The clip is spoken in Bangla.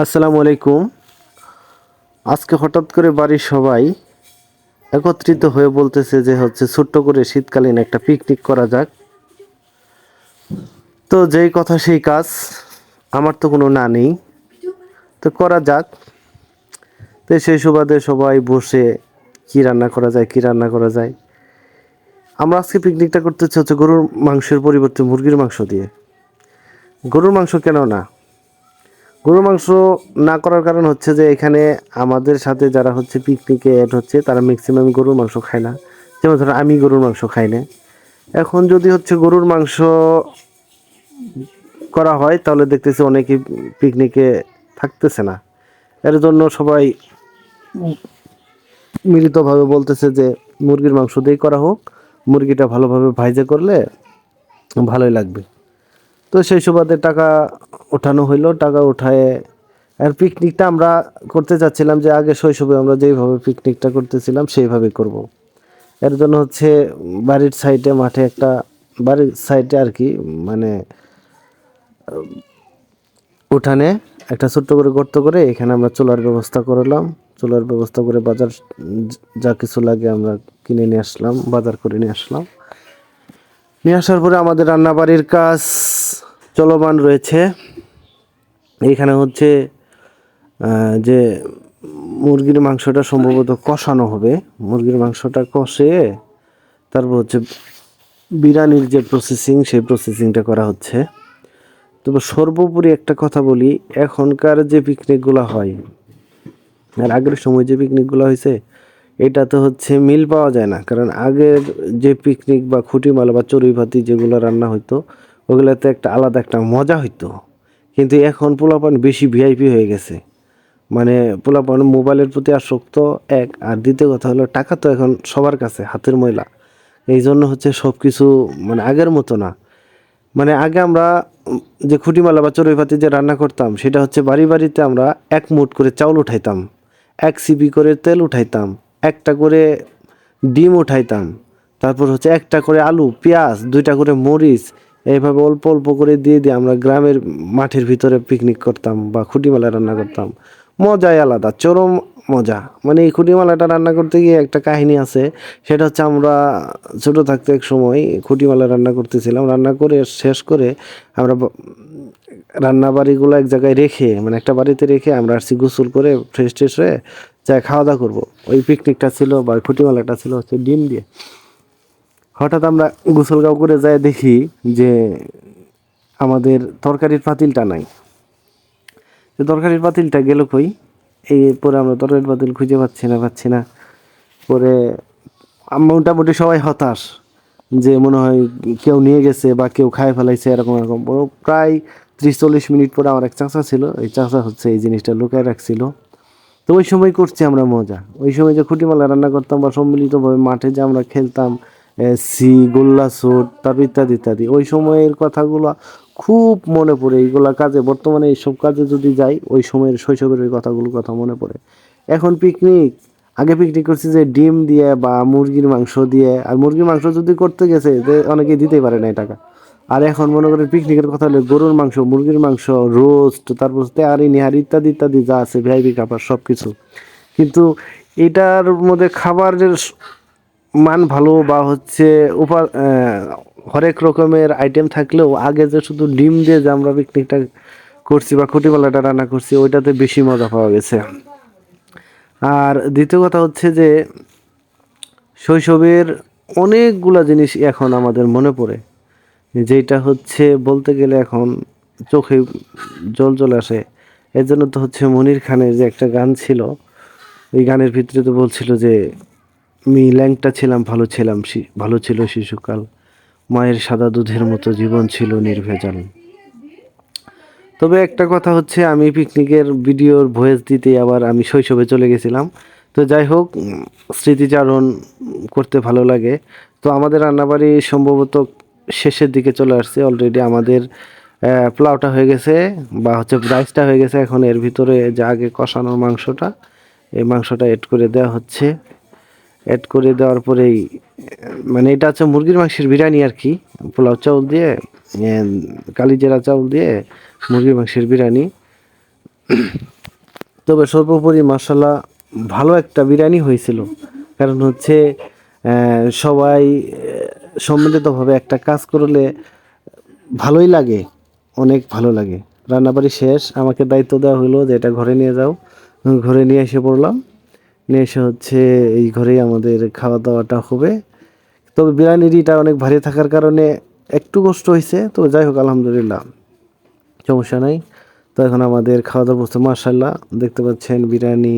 আসসালামু আলাইকুম। আজকে হঠাৎ করে বাড়ির সবাই একত্রিত হয়ে বলতেছে যে ছোট্ট করে শীতকালীন একটা পিকনিক করা যাক। তো যেই কথা সেই কাজ, আমার তো কোনো না নেই, তো করা যাক। তো সেই সুবাদে সবাই বসে কি রান্না করা যায় কি রান্না করা যায়। আমরা আজকে পিকনিকটা করতেছি গরুর মাংসের পরিবর্তে মুরগির মাংস দিয়ে। গরুর মাংস কেন না? গরুর মাংস না করার কারণ হচ্ছে যে এখানে আমাদের সাথে যারা পিকনিকে অ্যাড হচ্ছে তারা ম্যাক্সিমাম গরুর মাংস খায় না। যেমন ধরো আমি গরুর মাংস খাই না। এখন যদি গরুর মাংস করা হয় তাহলে দেখতেছি অনেকেই পিকনিকে থাকতেছে না। এর জন্য সবাই মিলিতভাবে বলতেছে যে মুরগির মাংস দিয়েই করা হোক, মুরগিটা ভালোভাবে ভাইজে করলে ভালোই লাগবে। তো সেই সুবাদে টাকা ওঠানো হইলো, টাকা উঠায় আর পিকনিকটা আমরা করতে চাচ্ছিলাম যে আগে শৈশবে আমরা যেইভাবে পিকনিকটা করতেছিলাম সেইভাবে করব। এর জন্য বাড়ির সাইডে মাঠে একটা, বাড়ির সাইডে আর কি, মানে উঠানে একটা ছোট্ট করে গর্ত করে এখানে আমরা চুলার ব্যবস্থা করলাম। চুলার ব্যবস্থা করে বাজার যা কিছু লাগে আমরা কিনে নিয়ে আসলাম, বাজার করে নিয়ে আসলাম। নিয়ে আসার পরে আমাদের রান্নাবাড়ির কাজ চলমান রয়েছে। এইখানে যে মুরগির মাংসটা সম্ভবত কষানো হবে। মুরগির মাংসটা কষিয়ে তারপর বিরিয়ানির যে প্রসেসিং সেই প্রসেসিংটা করা হচ্ছে। তবে সর্বোপরি একটা কথা বলি, এখনকার যে পিকনিকগুলো হয় আর আগের সময় যে পিকনিকগুলো হয়েছে এটা তো মিল পাওয়া যায় না। কারণ আগের যে পিকনিক বা খুঁটিমালা বা চড়ুই ভাতি যেগুলো রান্না হইতো ওগুলোতে একটা আলাদা একটা মজা হইতো। কিন্তু এখন পোলাপান বেশি ভিআইপি হয়ে গেছে। মানে পোলাপান মোবাইলের প্রতি আসক্ত, এক, আর দ্বিতীয় কথা হলো টাকা তো এখন সবার কাছে হাতের ময়লা। এই জন্য সব কিছু মানে আগের মতো না। মানে আগে আমরা যে খুঁটিমালা বা চড়ুইভাতি যে রান্না করতাম সেটা বাড়ি বাড়িতে আমরা এক মুঠ করে চাউল উঠাইতাম, এক সিপি করে তেল উঠাইতাম, একটা করে ডিম উঠাইতাম, তারপর একটা করে আলু পেঁয়াজ, দুইটা করে মরিচ, এইভাবে অল্প অল্প করে দিয়ে দিয়ে আমরা গ্রামের মাঠের ভিতরে পিকনিক করতাম বা খুঁটিমালা রান্না করতাম। মজাই আলাদা, চরম মজা। মানে এই খুঁটিমালাটা রান্না করতে গিয়ে একটা কাহিনী আছে। সেটা আমরা ছোট থাকতে এক সময় খুঁটিমালা রান্না করতেছিলাম, রান্না করে শেষ করে আমরা রান্না বাড়িগুলো এক জায়গায় রেখে, মানে একটা বাড়িতে রেখে আমরা আসছি গোসল করে ফ্রেশ ট্রেশ হয়ে যা খাওয়া দাওয়া করবো। ওই পিকনিকটা ছিল বা খুঁটিমালাটা ছিল ডিম দিয়ে। হঠাৎ আমরা গোসলগাঁও করে যায় দেখি যে আমাদের তরকারির পাতিলটা নাই। তো তরকারির পাতিলটা গেল কই? এই পরে আমরা তরকারির পাতিল খুঁজে পাচ্ছি না। পরে মোটামুটি সবাই হতাশ যে মনে হয় কেউ নিয়ে গেছে বা কেউ খায় ফেলাইছে, এরকম এরকম। প্রায় 30-40 মিনিট পরে আমার এক চাচা ছিল, এই চাচা এই জিনিসটা লুকায় রাখছিল। তো ওই সময় করছি আমরা মজা। ওই সময় যে খুঁটিমালা রান্না করতাম বা সম্মিলিতভাবে মাঠে যে আমরা খেলতাম, গোল্লা ছুট, তারপর ইত্যাদি ইত্যাদি, ওই সময়ের কথাগুলো খুব মনে পড়ে। এইগুলা কাজে, বর্তমানে এইসব কাজে যদি যাই ওই সময়ের শৈশবের ওই কথাগুলোর কথা মনে পড়ে। এখন পিকনিক, আগে পিকনিক করছি যে ডিম দিয়ে বা মুরগির মাংস দিয়ে, আর মুরগির মাংস যদি করতে গেছে যে অনেকে দিতেই পারে না এই টাকা। আর এখন মনে করেন পিকনিকের কথা হলে গরুর মাংস, মুরগির মাংস, রোস্ট, তারপর তেহারি নিহারি ইত্যাদি ইত্যাদি যা আছে ভিআইপি খাবার সব কিছু। কিন্তু এটার মধ্যে খাবারের মান ভালো বা হরেক রকমের আইটেম থাকলেও আগে যে শুধু ডিম দিয়ে যে আমরা পিকনিকটা করছি বা খুঁটিমালাটা রান্না করছি ওইটাতে বেশি মজা পাওয়া গেছে। আর দ্বিতীয় কথা যে শৈশবের অনেকগুলা জিনিস এখন আমাদের মনে পড়ে, যেটা বলতে গেলে এখন চোখে জল চলে আসে। এর জন্য তো মনির খানের যে একটা গান ছিল, ওই গানের ভিতরে তো বলছিল যে আমি ল্যাংটা ছিলাম, ভালো ছিল শিশুকাল, মায়ের সাদা দুধের মতো জীবন ছিল নির্ভেজাল। তবে একটা কথা আমি পিকনিকের ভিডিওর ভয়েস দিতে আবার আমি শৈশবে চলে গেছিলাম। তো যাই হোক, স্মৃতিচারণ করতে ভালো লাগে। তো আমাদের রান্নাবাড়ি সম্ভবত শেষের দিকে চলে আসছে। অলরেডি আমাদের পোলাওটা হয়ে গেছে বা রাইসটা হয়ে গেছে। এখন এর ভিতরে যে আগে কষানোর মাংসটা, এই মাংসটা এড করে দেওয়া হচ্ছে। অ্যাড করে দেওয়ার পরেই, মানে এটা মুরগির মাংসের বিরিয়ানি আর কি, পোলাও চাউল দিয়ে, কালিজিরা চাউল দিয়ে মুরগির মাংসের বিরিয়ানি। তবে সর্বোপরি মাশাল্লাহ ভালো একটা বিরিয়ানি হয়েছিল। কারণ হচ্ছে সবাই সম্মিলিতভাবে একটা কাজ করলে ভালোই লাগে, অনেক ভালো লাগে। রান্নাবাড়ি শেষ, আমাকে দায়িত্ব দেওয়া হলো যে এটা ঘরে নিয়ে যাও। ঘরে নিয়ে এসে পড়লাম, নিয়ে এসে হচ্ছে এই ঘরেই আমাদের খাওয়া দাওয়াটা হবে। তবে বিরিয়ানিটা অনেক ভারী থাকার কারণে একটু কষ্ট হয়েছে, তো যাই হোক আলহামদুলিল্লাহ সমস্যা নাই। তো এখন আমাদের খাওয়া দাওয়া বসতে, মাশাআল্লাহ দেখতে পাচ্ছেন বিরিয়ানি।